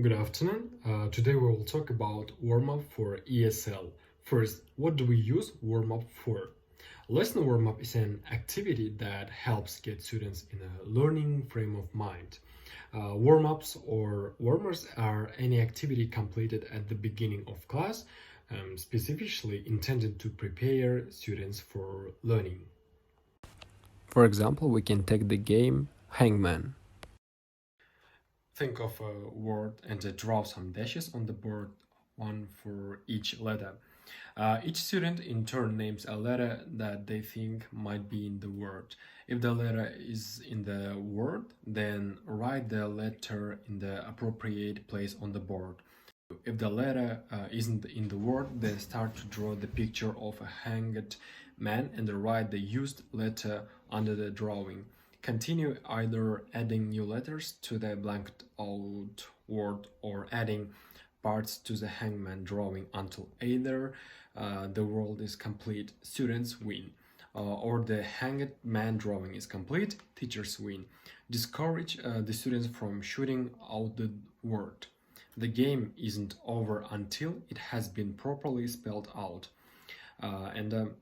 Good afternoon. Today we will talk about warm-up for ESL. First, what do we use warm-up for? Lesson warm-up is an activity that helps get students in a learning frame of mind. Warm-ups or warmers are any activity completed at the beginning of class, specifically intended to prepare students for learning. For example, we can take the game Hangman. Think of a word and draw some dashes on the board, one for each letter. Each student in turn names a letter that they think might be in the word. If the letter is in the word, then write the letter in the appropriate place on the board. If the letter isn't in the word, then start to draw the picture of a hanged man and write the used letter under the drawing. Continue either adding new letters to the blanked out word or adding parts to the hangman drawing until either the word is complete, students win, or the hanged man drawing is complete, teachers win. Discourage the students from shooting out the word. The game isn't over until it has been properly spelled out. And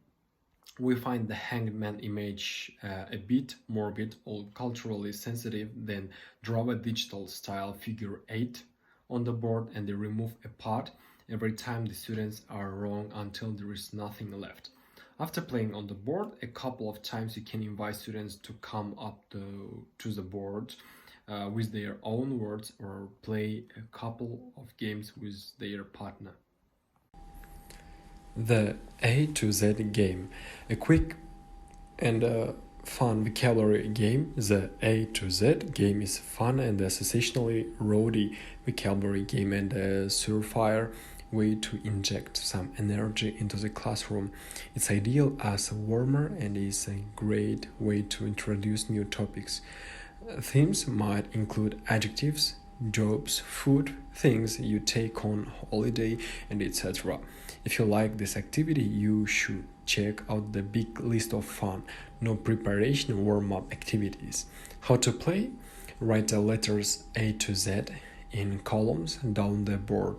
we find the hanged man image a bit morbid or culturally sensitive, then draw a digital style figure 8 on the board and they remove a part every time the students are wrong until there is nothing left. After playing on the board a couple of times, you can invite students to come up to the board with their own words or play a couple of games with their partner. The A to Z game, a quick and fun vocabulary game. The A to Z game is fun and associationally rowdy vocabulary game and a surefire way to inject some energy into the classroom. It's ideal as a warmer and is a great way to introduce new topics. Themes might include adjectives, jobs, food, things you take on holiday, and etc. If you like this activity, you should check out the big list of fun, no preparation warm-up activities. How to play? Write the letters A to Z in columns down the board.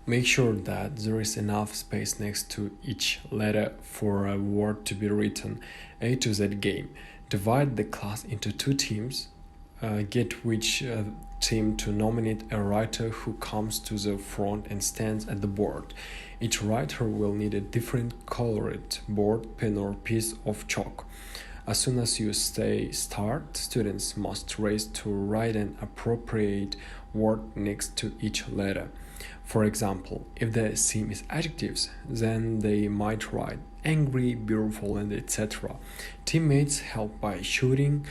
Make sure that there is enough space next to each letter for a word to be written. A to Z game. Divide the class into two teams. Get which team to nominate a writer who comes to the front and stands at the board. Each writer will need a different colored board, pen, or piece of chalk. As soon as you say start, students must race to write an appropriate word next to each letter. For example, if the theme is adjectives, then they might write angry, beautiful, and etc. Teammates help by shooting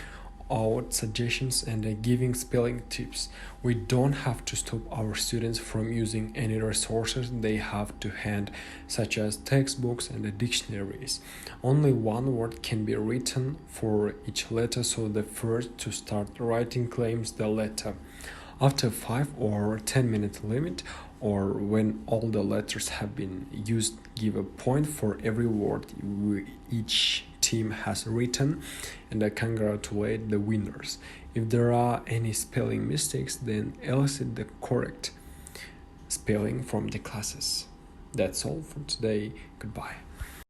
out suggestions and giving spelling tips. We don't have to stop our students from using any resources they have to hand, such as textbooks and dictionaries. Only one word can be written for each letter, so the first to start writing claims the letter. After 5 or 10-minute limit, or when all the letters have been used, give a point for every word each team has written and I congratulate the winners. If there are any spelling mistakes, then elicit the correct spelling from the classes. That's all for today. Goodbye.